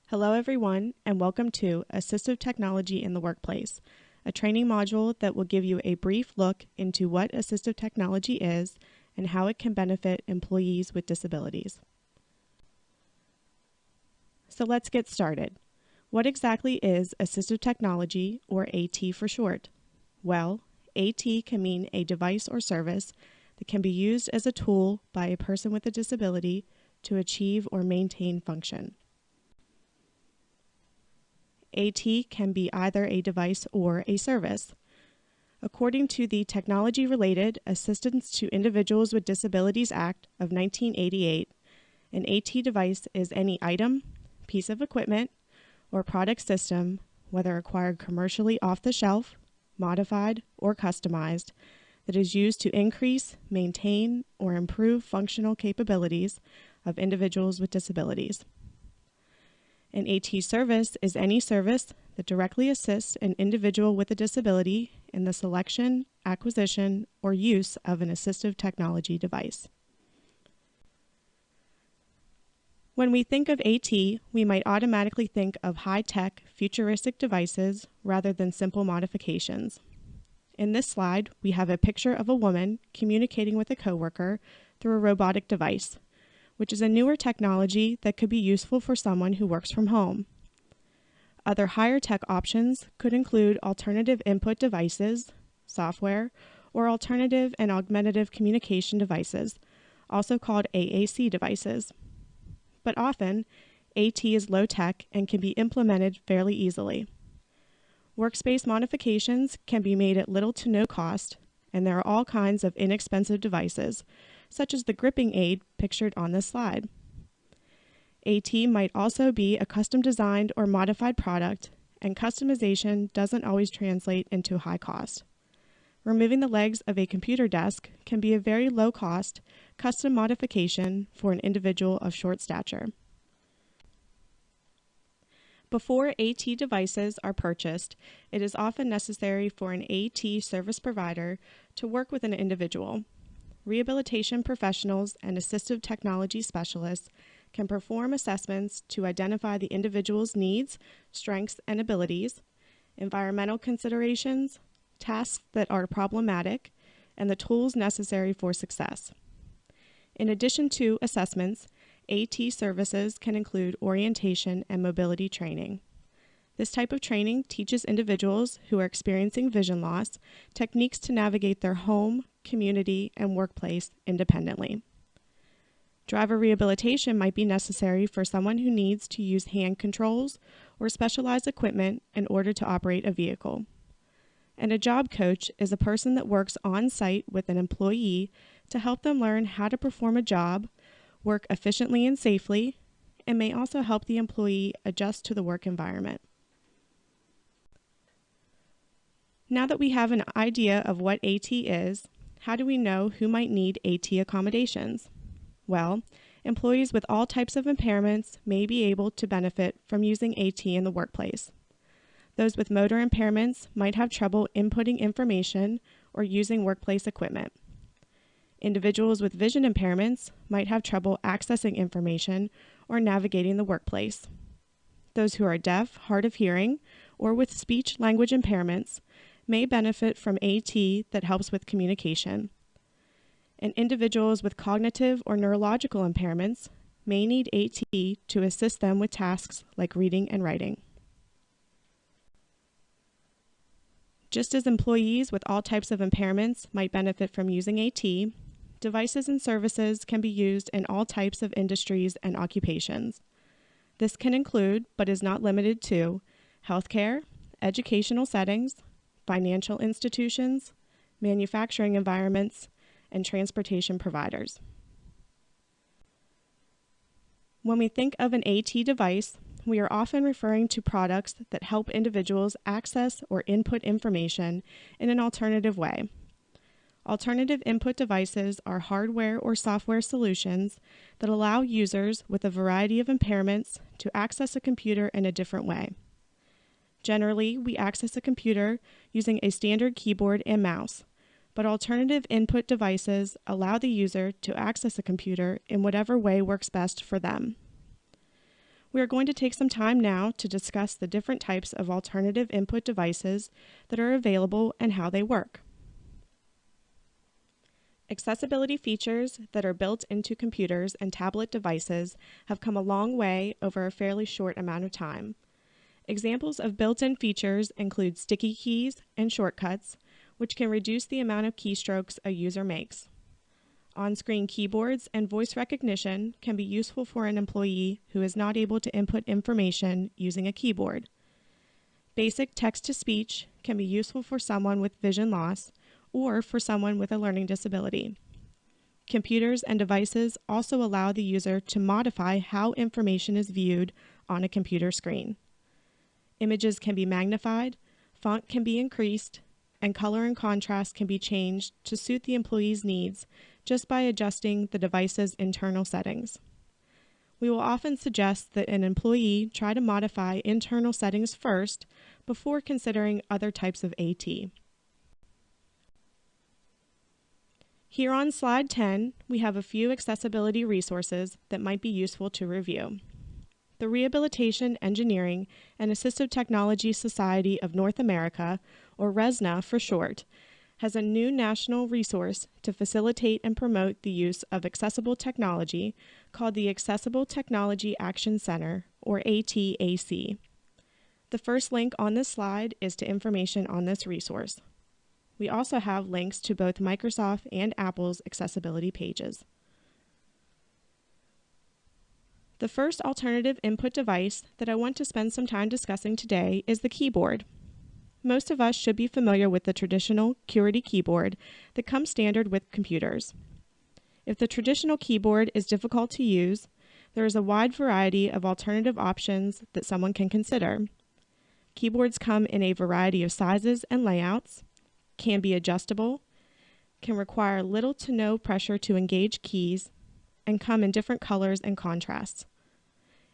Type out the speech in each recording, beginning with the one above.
Hello everyone, and welcome to Assistive Technology in the Workplace, a training module that will give you a brief look into what assistive technology is and how it can benefit employees with disabilities. So let's get started. What exactly is assistive technology, or AT for short? Well, AT can mean a device or service that can be used as a tool by a person with a disability to achieve or maintain function. AT can be either a device or a service. According to the Technology-Related Assistance to Individuals with Disabilities Act of 1988, an AT device is any item, piece of equipment, or product system, whether acquired commercially off the shelf, modified, or customized, that is used to increase, maintain, or improve functional capabilities of individuals with disabilities. An AT service is any service that directly assists an individual with a disability in the selection, acquisition, or use of an assistive technology device. When we think of AT, we might automatically think of high-tech, futuristic devices rather than simple modifications. In this slide, we have a picture of a woman communicating with a coworker through a robotic device, which is a newer technology that could be useful for someone who works from home. Other higher tech options could include alternative input devices, software, or alternative and augmentative communication devices, also called AAC devices. But often, AT is low-tech and can be implemented fairly easily. Workspace modifications can be made at little to no cost, and there are all kinds of inexpensive devices, such as the gripping aid pictured on this slide. AT might also be a custom-designed or modified product, and customization doesn't always translate into high cost. Removing the legs of a computer desk can be a very low-cost, custom modification for an individual of short stature. Before AT devices are purchased, it is often necessary for an AT service provider to work with an individual. Rehabilitation professionals and assistive technology specialists can perform assessments to identify the individual's needs, strengths, and abilities, environmental considerations, tasks that are problematic, and the tools necessary for success. In addition to assessments, AT services can include orientation and mobility training. This type of training teaches individuals who are experiencing vision loss techniques to navigate their home, community, and workplace independently. Driver rehabilitation might be necessary for someone who needs to use hand controls or specialized equipment in order to operate a vehicle. And a job coach is a person that works on site with an employee to help them learn how to perform a job, work efficiently and safely, and may also help the employee adjust to the work environment. Now that we have an idea of what AT is, how do we know who might need AT accommodations? Well, employees with all types of impairments may be able to benefit from using AT in the workplace. Those with motor impairments might have trouble inputting information or using workplace equipment. Individuals with vision impairments might have trouble accessing information or navigating the workplace. Those who are deaf, hard of hearing, or with speech-language impairments may benefit from AT that helps with communication. And individuals with cognitive or neurological impairments may need AT to assist them with tasks like reading and writing. Just as employees with all types of impairments might benefit from using AT, devices and services can be used in all types of industries and occupations. This can include, but is not limited to, healthcare, educational settings, financial institutions, manufacturing environments, and transportation providers. When we think of an AT device, we are often referring to products that help individuals access or input information in an alternative way. Alternative input devices are hardware or software solutions that allow users with a variety of impairments to access a computer in a different way. Generally, we access a computer using a standard keyboard and mouse, but alternative input devices allow the user to access a computer in whatever way works best for them. We are going to take some time now to discuss the different types of alternative input devices that are available and how they work. Accessibility features that are built into computers and tablet devices have come a long way over a fairly short amount of time. Examples of built-in features include sticky keys and shortcuts, which can reduce the amount of keystrokes a user makes. On-screen keyboards and voice recognition can be useful for an employee who is not able to input information using a keyboard. Basic text-to-speech can be useful for someone with vision loss or for someone with a learning disability. Computers and devices also allow the user to modify how information is viewed on a computer screen. Images can be magnified, font can be increased, and color and contrast can be changed to suit the employee's needs just by adjusting the device's internal settings. We will often suggest that an employee try to modify internal settings first before considering other types of AT. Here on slide 10, we have a few accessibility resources that might be useful to review. The Rehabilitation, Engineering, and Assistive Technology Society of North America, or RESNA for short, has a new national resource to facilitate and promote the use of accessible technology called the Accessible Technology Action Center, or ATAC. The first link on this slide is to information on this resource. We also have links to both Microsoft and Apple's accessibility pages. The first alternative input device that I want to spend some time discussing today is the keyboard. Most of us should be familiar with the traditional QWERTY keyboard that comes standard with computers. If the traditional keyboard is difficult to use, there is a wide variety of alternative options that someone can consider. Keyboards come in a variety of sizes and layouts, can be adjustable, can require little to no pressure to engage keys, and come in different colors and contrasts.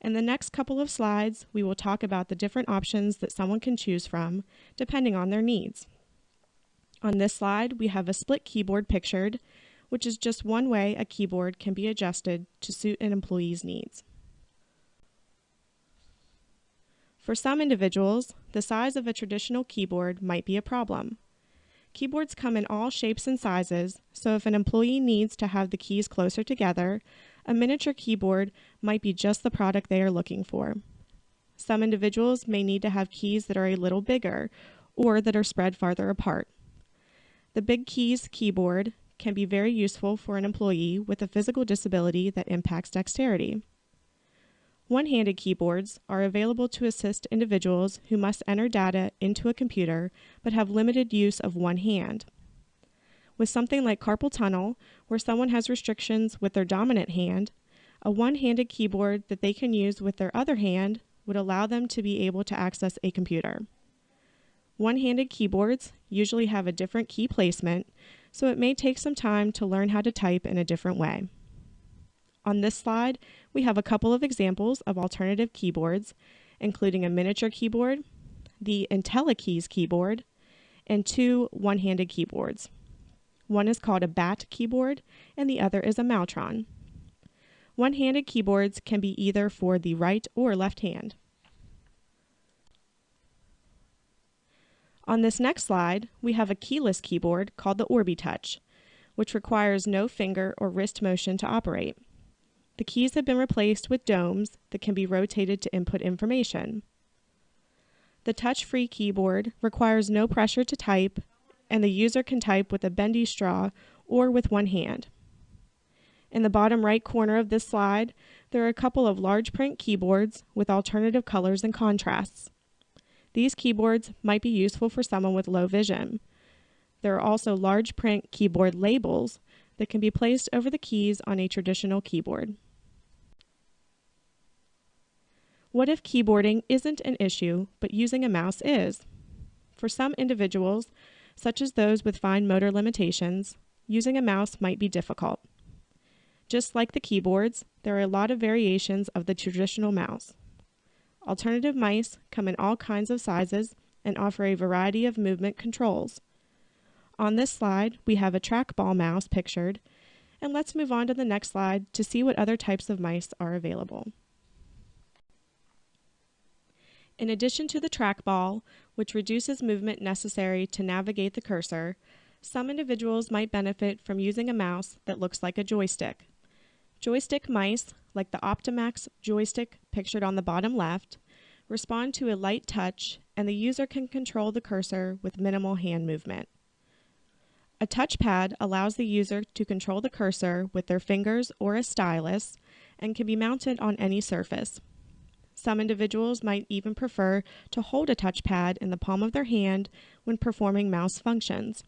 In the next couple of slides, we will talk about the different options that someone can choose from, depending on their needs. On this slide, we have a split keyboard pictured, which is just one way a keyboard can be adjusted to suit an employee's needs. For some individuals, the size of a traditional keyboard might be a problem. Keyboards come in all shapes and sizes, so if an employee needs to have the keys closer together, a miniature keyboard might be just the product they are looking for. Some individuals may need to have keys that are a little bigger or that are spread farther apart. The Big Keys keyboard can be very useful for an employee with a physical disability that impacts dexterity. One-handed keyboards are available to assist individuals who must enter data into a computer but have limited use of one hand. With something like carpal tunnel, where someone has restrictions with their dominant hand, a one-handed keyboard that they can use with their other hand would allow them to be able to access a computer. One-handed keyboards usually have a different key placement, so it may take some time to learn how to type in a different way. On this slide, we have a couple of examples of alternative keyboards, including a miniature keyboard, the IntelliKeys keyboard, and two one-handed keyboards. One is called a BAT keyboard, and the other is a Mautron. One-handed keyboards can be either for the right or left hand. On this next slide, we have a keyless keyboard called the OrbiTouch, which requires no finger or wrist motion to operate. The keys have been replaced with domes that can be rotated to input information. The touch-free keyboard requires no pressure to type, and the user can type with a bendy straw or with one hand. In the bottom right corner of this slide, there are a couple of large print keyboards with alternative colors and contrasts. These keyboards might be useful for someone with low vision. There are also large print keyboard labels that can be placed over the keys on a traditional keyboard. What if keyboarding isn't an issue, but using a mouse is? For some individuals, such as those with fine motor limitations, using a mouse might be difficult. Just like the keyboards, there are a lot of variations of the traditional mouse. Alternative mice come in all kinds of sizes and offer a variety of movement controls. On this slide, we have a trackball mouse pictured, and let's move on to the next slide to see what other types of mice are available. In addition to the trackball, which reduces movement necessary to navigate the cursor, some individuals might benefit from using a mouse that looks like a joystick. Joystick mice, like the Optimax joystick pictured on the bottom left, respond to a light touch, and the user can control the cursor with minimal hand movement. A touchpad allows the user to control the cursor with their fingers or a stylus and can be mounted on any surface. Some individuals might even prefer to hold a touchpad in the palm of their hand when performing mouse functions.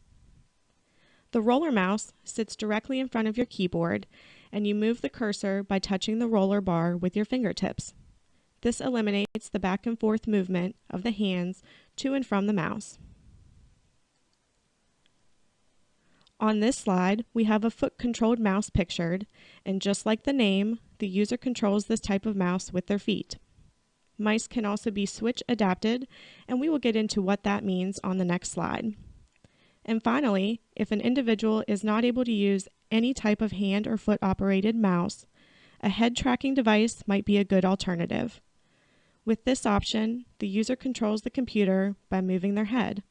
The roller mouse sits directly in front of your keyboard, and you move the cursor by touching the roller bar with your fingertips. This eliminates the back and forth movement of the hands to and from the mouse. On this slide, we have a foot-controlled mouse pictured, and just like the name, the user controls this type of mouse with their feet. Mice can also be switch adapted, and we will get into what that means on the next slide. And finally, if an individual is not able to use any type of hand or foot operated mouse, a head tracking device might be a good alternative. With this option, the user controls the computer by moving their head.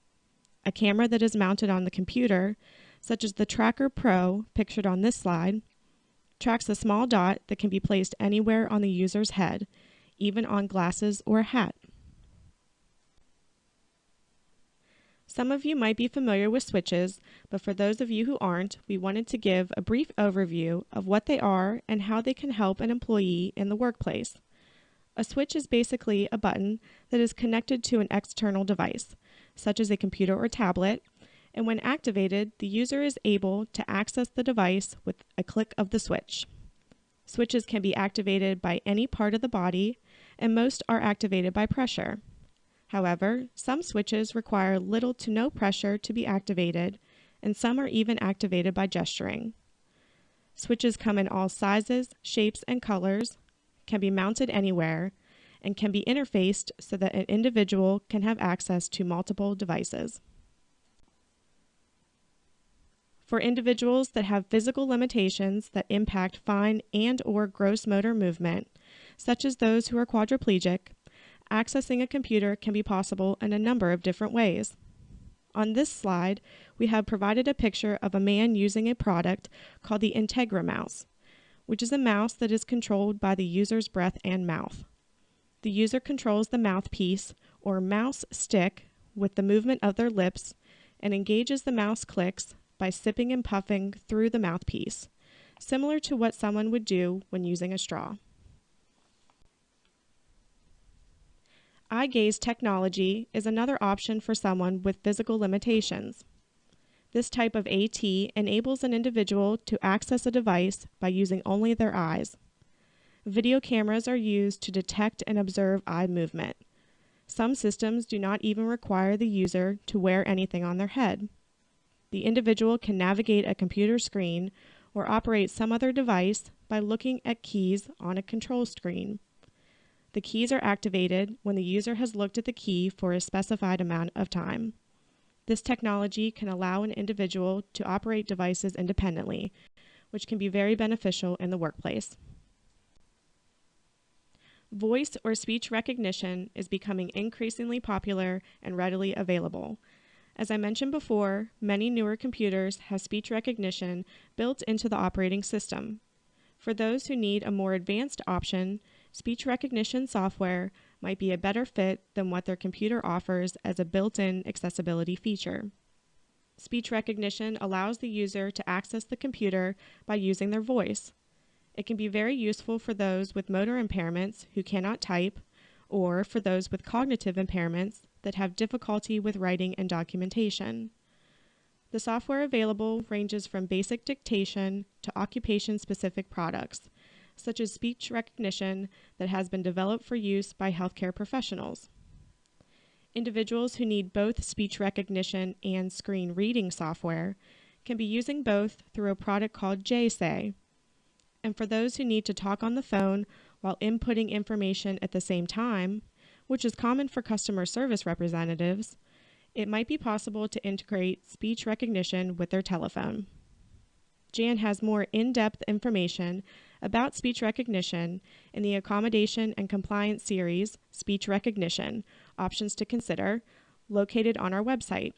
A camera that is mounted on the computer, such as the Tracker Pro pictured on this slide, tracks a small dot that can be placed anywhere on the user's head, even on glasses or a hat. Some of you might be familiar with switches, but for those of you who aren't, we wanted to give a brief overview of what they are and how they can help an employee in the workplace. A switch is basically a button that is connected to an external device, such as a computer or tablet, and when activated, the user is able to access the device with a click of the switch. Switches can be activated by any part of the body, and most are activated by pressure. However, some switches require little to no pressure to be activated, and some are even activated by gesturing. Switches come in all sizes, shapes, and colors, can be mounted anywhere, and can be interfaced so that an individual can have access to multiple devices. For individuals that have physical limitations that impact fine and/or gross motor movement, such as those who are quadriplegic, accessing a computer can be possible in a number of different ways. On this slide, we have provided a picture of a man using a product called the Integra mouse, which is a mouse that is controlled by the user's breath and mouth. The user controls the mouthpiece or mouse stick with the movement of their lips and engages the mouse clicks by sipping and puffing through the mouthpiece, similar to what someone would do when using a straw. Eyegaze Technology is another option for someone with physical limitations. This type of AT enables an individual to access a device by using only their eyes. Video cameras are used to detect and observe eye movement. Some systems do not even require the user to wear anything on their head. The individual can navigate a computer screen or operate some other device by looking at keys on a control screen. The keys are activated when the user has looked at the key for a specified amount of time. This technology can allow an individual to operate devices independently, which can be very beneficial in the workplace. Voice or speech recognition is becoming increasingly popular and readily available. As I mentioned before, many newer computers have speech recognition built into the operating system. For those who need a more advanced option, speech recognition software might be a better fit than what their computer offers as a built-in accessibility feature. Speech recognition allows the user to access the computer by using their voice. It can be very useful for those with motor impairments who cannot type, or for those with cognitive impairments that have difficulty with writing and documentation. The software available ranges from basic dictation to occupation-specific products, such as speech recognition that has been developed for use by healthcare professionals. Individuals who need both speech recognition and screen reading software can be using both through a product called JSay. And for those who need to talk on the phone while inputting information at the same time, which is common for customer service representatives, it might be possible to integrate speech recognition with their telephone. Jan has more in-depth information about speech recognition in the Accommodation and Compliance series, Speech Recognition, Options to Consider, located on our website.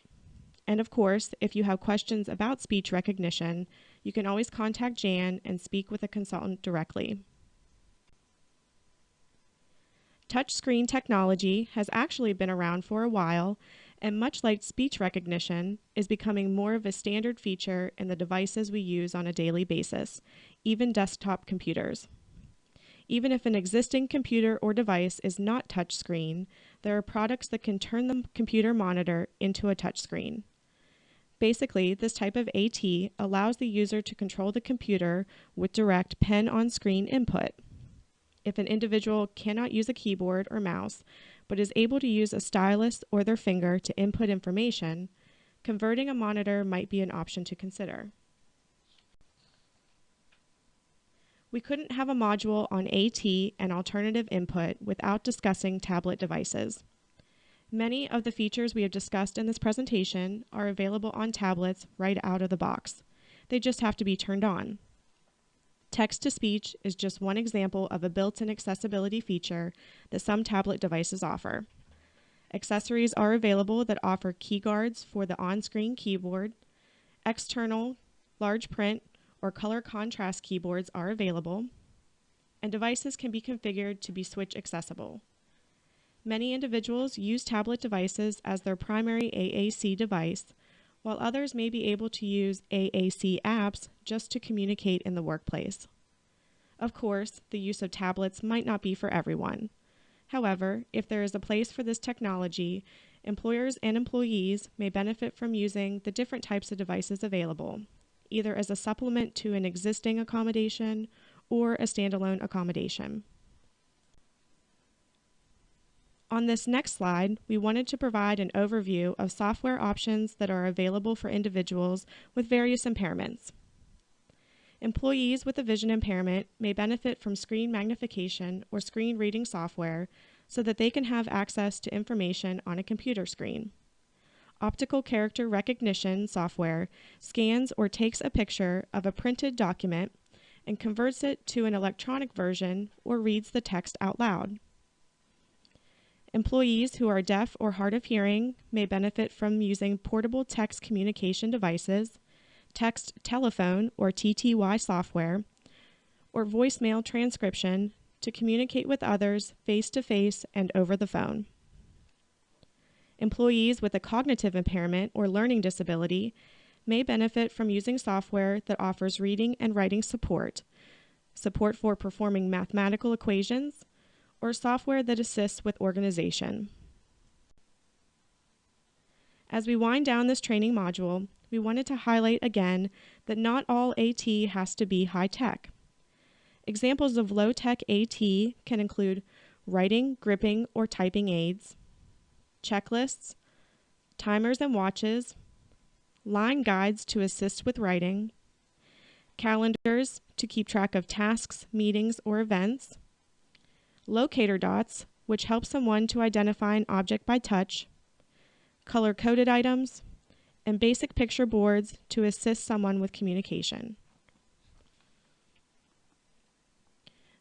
And of course, if you have questions about speech recognition, you can always contact Jan and speak with a consultant directly. Touchscreen technology has actually been around for a while, and much like speech recognition, is becoming more of a standard feature in the devices we use on a daily basis, even desktop computers. Even if an existing computer or device is not touchscreen, there are products that can turn the computer monitor into a touchscreen. Basically, this type of AT allows the user to control the computer with direct pen-on-screen input. If an individual cannot use a keyboard or mouse, but is able to use a stylus or their finger to input information, converting a monitor might be an option to consider. We couldn't have a module on AT and alternative input without discussing tablet devices. Many of the features we have discussed in this presentation are available on tablets right out of the box. They just have to be turned on. Text-to-speech is just one example of a built-in accessibility feature that some tablet devices offer. Accessories are available that offer key guards for the on-screen keyboard. External, large print, or color contrast keyboards are available, and devices can be configured to be switch accessible. Many individuals use tablet devices as their primary AAC device, while others may be able to use AAC apps just to communicate in the workplace. Of course, the use of tablets might not be for everyone. However, if there is a place for this technology, employers and employees may benefit from using the different types of devices available, either as a supplement to an existing accommodation or a standalone accommodation. On this next slide, we wanted to provide an overview of software options that are available for individuals with various impairments. Employees with a vision impairment may benefit from screen magnification or screen reading software so that they can have access to information on a computer screen. Optical character recognition software scans or takes a picture of a printed document and converts it to an electronic version or reads the text out loud. Employees who are deaf or hard of hearing may benefit from using portable text communication devices, text telephone or TTY software, or voicemail transcription to communicate with others face-to-face and over the phone. Employees with a cognitive impairment or learning disability may benefit from using software that offers reading and writing support for performing mathematical equations, or software that assists with organization. As we wind down this training module, we wanted to highlight again that not all AT has to be high-tech. Examples of low-tech AT can include writing, gripping, or typing aids, checklists, timers and watches, line guides to assist with writing, calendars to keep track of tasks, meetings, or events, locator dots, which help someone to identify an object by touch, color-coded items, and basic picture boards to assist someone with communication.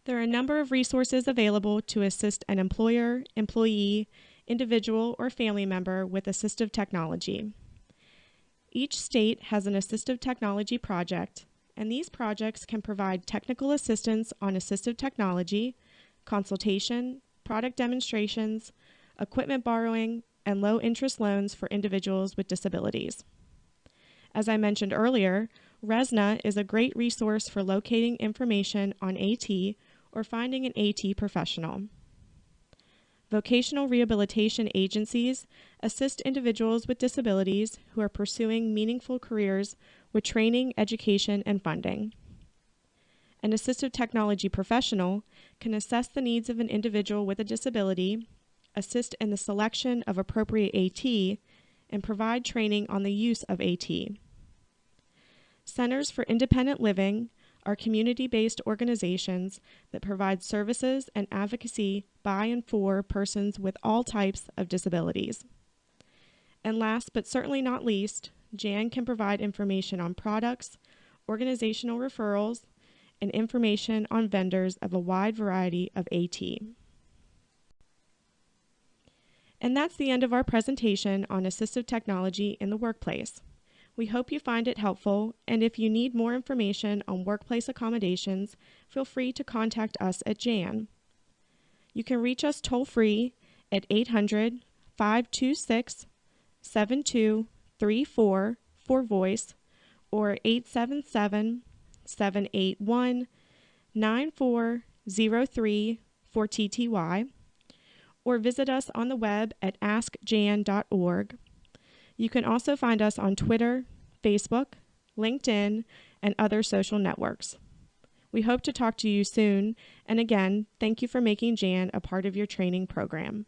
There are a number of resources available to assist an employer, employee, individual, or family member with assistive technology. Each state has an assistive technology project, and these projects can provide technical assistance on assistive technology, consultation, product demonstrations, equipment borrowing, and low-interest loans for individuals with disabilities. As I mentioned earlier, RESNA is a great resource for locating information on AT or finding an AT professional. Vocational rehabilitation agencies assist individuals with disabilities who are pursuing meaningful careers with training, education, and funding. An assistive technology professional can assess the needs of an individual with a disability, assist in the selection of appropriate AT, and provide training on the use of AT. Centers for Independent Living are community-based organizations that provide services and advocacy by and for persons with all types of disabilities. And last but certainly not least, Jan can provide information on products, organizational referrals, and information on vendors of a wide variety of AT. And that's the end of our presentation on assistive technology in the workplace. We hope you find it helpful, and if you need more information on workplace accommodations, feel free to contact us at JAN. You can reach us toll-free at 800-526-7234 for voice or 877-781-9403 for TTY, or visit us on the web at askjan.org. You can also find us on Twitter, Facebook, LinkedIn, and other social networks. We hope to talk to you soon, and again, thank you for making JAN a part of your training program.